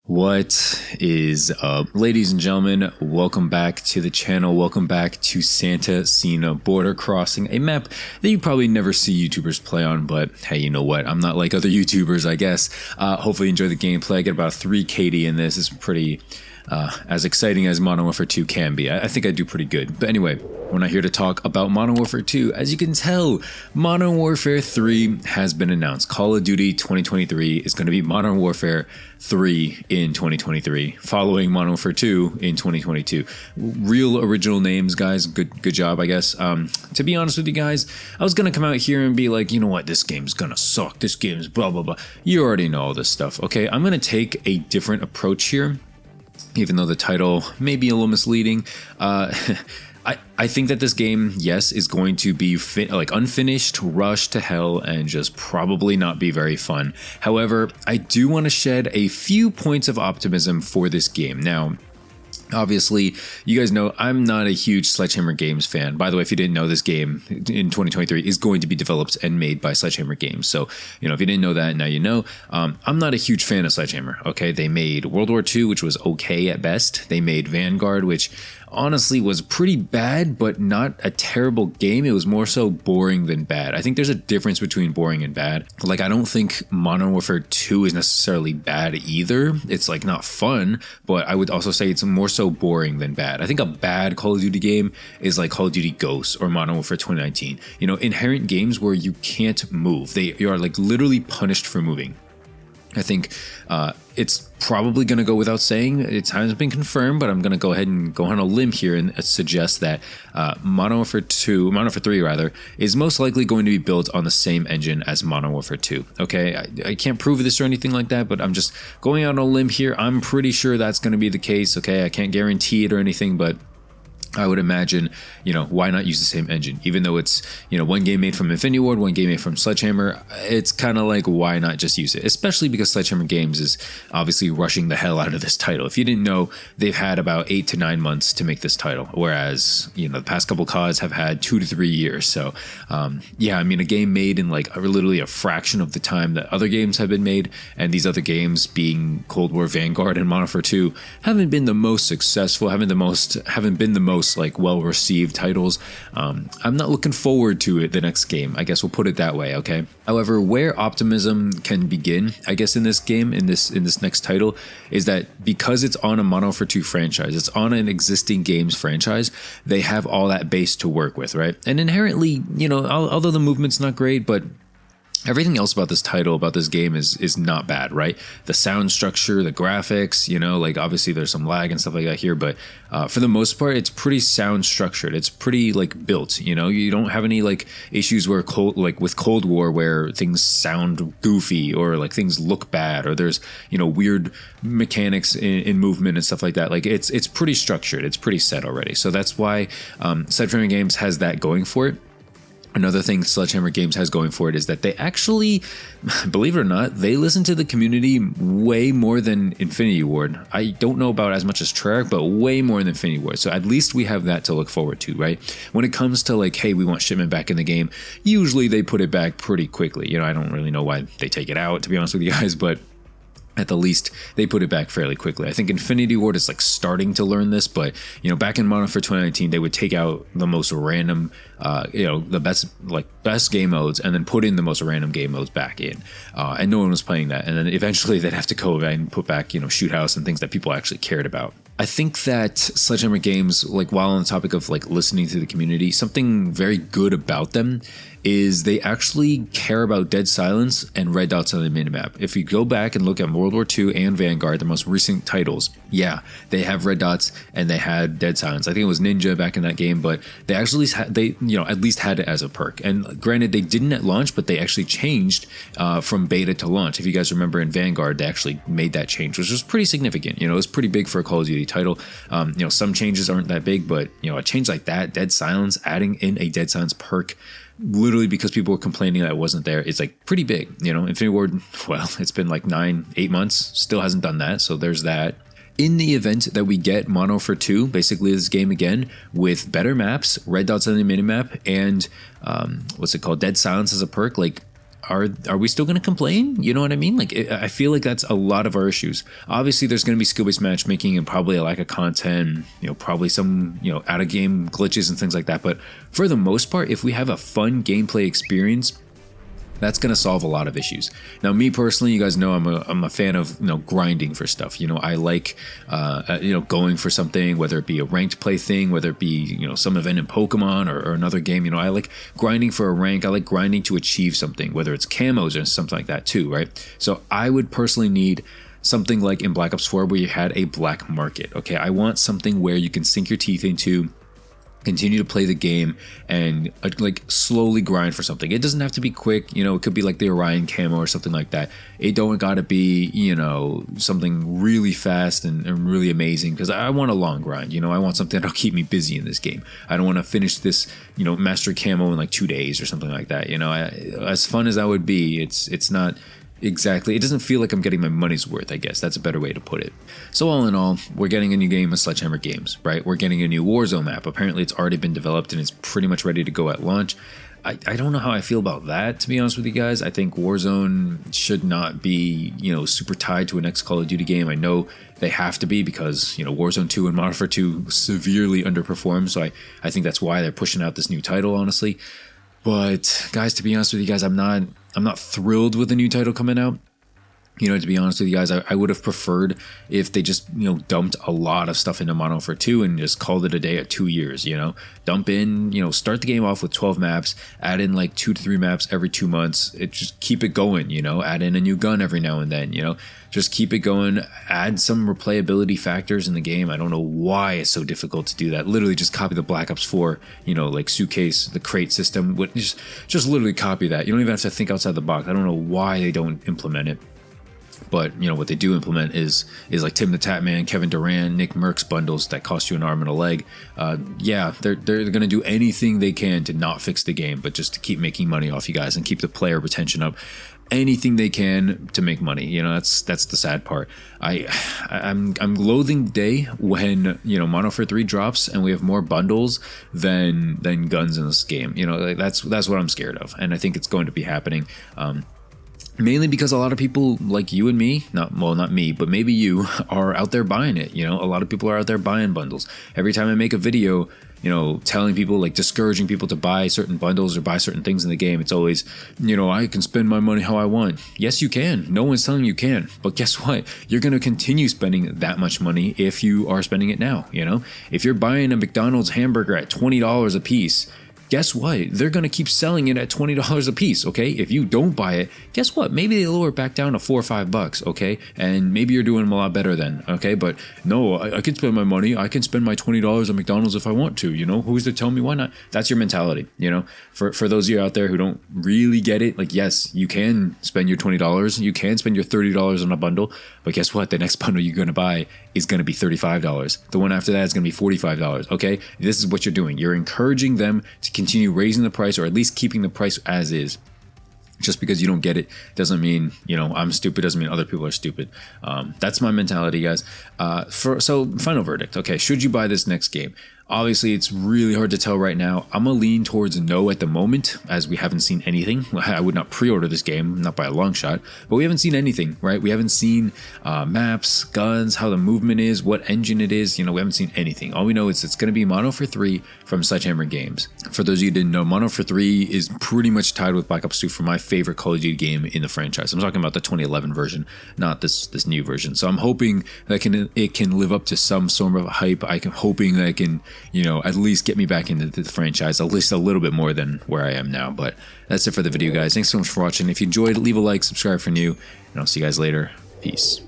What is up, ladies and gentlemen? Welcome back to the channel. Welcome back to Santa Cena Border Crossing, a map that you probably never see YouTubers play on, but hey, you know what? I'm not like other YouTubers, I guess. Hopefully you enjoy the gameplay. I get about 3 KD in this. It's pretty as exciting as Modern Warfare 2 can be. I think I do pretty good. But anyway, we're not here to talk about Modern Warfare 2. As you can tell, Modern Warfare 3 has been announced. Call of Duty 2023 is going to be Modern Warfare 3 in 2023, following Modern Warfare 2 in 2022. Real original names, guys. Good job, I guess. To be honest with you guys, I was going to come out here and be like, you know what, this game's going to suck. This game's blah, blah, blah. You already know all this stuff, okay? I'm going to take a different approach here, even though the title may be a little misleading. I think that this game, yes, is going to be unfinished, rushed to hell, and just probably not be very fun. However, I do want to shed a few points of optimism for this game. Now, obviously, you guys know I'm not a huge Sledgehammer Games fan. By the way, if you didn't know, this game in 2023 is going to be developed and made by Sledgehammer Games. So, you know, if you didn't know that, now you know. I'm not a huge fan of Sledgehammer, okay? They made World War II, which was okay at best. They made Vanguard, which honestly was pretty bad, but not a terrible game. It was more so boring than bad. I think there's a difference between boring and bad. Like, I don't think Modern Warfare 2 is necessarily bad either. It's like not fun, but I would also say it's more so boring than bad. I think a bad Call of Duty game is like Call of Duty Ghosts or Modern Warfare 2019. You know, inherent games where you can't move. You are like literally punished for moving. I think it's probably going to go without saying. It hasn't been confirmed, but I'm going to go ahead and go on a limb here and suggest that Modern Warfare 3 rather, is most likely going to be built on the same engine as Modern Warfare 2. Okay, I can't prove this or anything like that, but I'm just going out on a limb here. I'm pretty sure that's going to be the case. Okay, I can't guarantee it or anything, but I would imagine, you know, why not use the same engine? Even though it's, you know, one game made from Infinity Ward, one game made from Sledgehammer, it's kind of like, why not just use it? Especially because Sledgehammer Games is obviously rushing the hell out of this title. If you didn't know, they've had about 8 to 9 months to make this title, whereas, you know, the past couple CODs have had 2 to 3 years. So, yeah, I mean, a game made in like literally a fraction of the time that other games have been made, and these other games being Cold War, Vanguard, and Modern Warfare 2 haven't been the most successful, haven't been the most like well-received titles. I'm not looking forward to it the next game. I guess we'll put it that way, okay? However, where optimism can begin, I guess, in this game, in this next title, is that because it's on a Modern Warfare 2 franchise, it's on an existing games franchise, they have all that base to work with, right? And inherently, you know, although the movement's not great, but everything else about this title, about this game is not bad, right? The sound structure, the graphics, you know, like obviously there's some lag and stuff like that here, but for the most part, it's pretty sound structured. It's pretty like built, you know, you don't have any like issues where with Cold War where things sound goofy or like things look bad or there's, you know, weird mechanics in movement and stuff like that. Like it's pretty structured. It's pretty set already. So that's why Sledgehammer Games has that going for it. Another thing Sledgehammer Games has going for it is that they actually, believe it or not, they listen to the community way more than Infinity Ward. I don't know about as much as Treyarch, but way more than Infinity Ward. So at least we have that to look forward to, right? When it comes to like, hey, we want shipment back in the game, usually they put it back pretty quickly. You know, I don't really know why they take it out, to be honest with you guys, but at the least, they put it back fairly quickly. I think Infinity Ward is like starting to learn this, but you know, back in Modern Warfare 2019, they would take out the most random, you know, the best game modes, and then put in the most random game modes back in, and no one was playing that. And then eventually, they'd have to go and put back, you know, shoot house and things that people actually cared about. I think that Sledgehammer Games, like while on the topic of like listening to the community, something very good about them is they actually care about dead silence and red dots on the minimap. If you go back and look at World War II and Vanguard, the most recent titles, yeah, they have red dots and they had dead silence. I think it was Ninja back in that game, but they actually at least had it as a perk. And granted, they didn't at launch, but they actually changed from beta to launch. If you guys remember in Vanguard, they actually made that change, which was pretty significant. You know, it was pretty big for a Call of Duty title. You know, some changes aren't that big, but you know, a change like that, dead silence, adding in a dead silence perk, literally because people were complaining that it wasn't there, it's like pretty big. You know, Infinity Ward, well, it's been like 8 months, still hasn't done that, so there's that. In the event that we get Modern Warfare 2, basically this game again, with better maps, red dots on the minimap, and what's it called, dead silence as a perk, like are we still going to complain? You know what I mean? Like, I feel like that's a lot of our issues. Obviously, there's going to be skill-based matchmaking and probably a lack of content, probably some, out-of-game glitches and things like that. But for the most part, if we have a fun gameplay experience, that's going to solve a lot of issues. Now, me personally, you guys know I'm a fan of grinding for stuff. I like going for something, whether it be a ranked play thing, whether it be some event in Pokemon or another game. I like grinding for a rank. I like grinding to achieve something, whether it's camos or something like that too, right? So I would personally need something like in Black Ops 4 where you had a black market. Okay, I want something where you can sink your teeth into, continue to play the game, and like slowly grind for something. It doesn't have to be quick, it could be like the Orion camo or something like that. It don't gotta be, something really fast and really amazing, because I want a long grind. I want something that'll keep me busy in this game. I don't want to finish this, master camo in like 2 days or something like that. As fun as that would be, it's not exactly, it doesn't feel like I'm getting my money's worth, I guess. That's a better way to put it. So all in all, we're getting a new game of Sledgehammer Games, right? We're getting a new Warzone map. Apparently it's already been developed and it's pretty much ready to go at launch. I don't know how I feel about that, to be honest with you guys. I think Warzone should not be, super tied to an next Call of Duty game. I know they have to be because, Warzone 2 and Modern Warfare 2 severely underperformed. So I think that's why they're pushing out this new title, honestly. But guys, to be honest with you guys, I'm not thrilled with the new title coming out. To be honest with you guys, I would have preferred if they just, dumped a lot of stuff into Modern Warfare 2 and just called it a day at 2 years, Dump in, start the game off with 12 maps, add in like 2 to 3 maps every 2 months. Just keep it going, add in a new gun every now and then, just keep it going, add some replayability factors in the game. I don't know why it's so difficult to do that. Literally just copy the Black Ops 4, like suitcase, the crate system, just literally copy that. You don't even have to think outside the box. I don't know why they don't implement it. But what they do implement is like Tim the Tatman, Kevin Durant, Nick Merckx bundles that cost you an arm and a leg. Yeah, they're going to do anything they can to not fix the game, but just to keep making money off you guys and keep the player retention up. Anything they can to make money. That's the sad part. I'm loathing the day when Modern Warfare 3 drops and we have more bundles than guns in this game. That's what I'm scared of, and I think it's going to be happening. Mainly because a lot of people like you and me, not me, but maybe you, are out there buying it. A lot of people are out there buying bundles. Every time I make a video, telling people, like discouraging people to buy certain bundles or buy certain things in the game, it's always, I can spend my money how I want. Yes, you can. No one's telling you can. But guess what? You're going to continue spending that much money if you are spending it now. If you're buying a McDonald's hamburger at $20 a piece, guess what? They're going to keep selling it at $20 a piece, okay? If you don't buy it, guess what? Maybe they lower it back down to $4 or $5, okay? And maybe you're doing a lot better then, okay? But no, I can spend my money. I can spend my $20 at McDonald's if I want to, Who's to tell me why not? That's your mentality, For those of you out there who don't really get it, like, yes, you can spend your $20. You can spend your $30 on a bundle. But guess what? The next bundle you're going to buy is going to be $35. The one after that is going to be $45, okay? This is what you're doing. You're encouraging them to continue raising the price, or at least keeping the price as is. Just because you don't get it doesn't mean, I'm stupid, doesn't mean other people are stupid. That's my mentality, guys. So final verdict. Okay, should you buy this next game? Obviously, it's really hard to tell right now. I'm going to lean towards no at the moment, as we haven't seen anything. I would not pre-order this game, not by a long shot, but we haven't seen anything, right? We haven't seen maps, guns, how the movement is, what engine it is. We haven't seen anything. All we know is it's going to be Modern Warfare 3 from Sledgehammer Games. For those of you who didn't know, Modern Warfare 3 is pretty much tied with Black Ops 2 for my favorite Call of Duty game in the franchise. I'm talking about the 2011 version, not this new version. So I'm hoping that it can live up to some sort of hype. I'm hoping that it can, at least get me back into the franchise, at least a little bit more than where I am now. But that's it for the video, guys. Thanks so much for watching. If you enjoyed, leave a like, subscribe for new, and I'll see you guys later. Peace.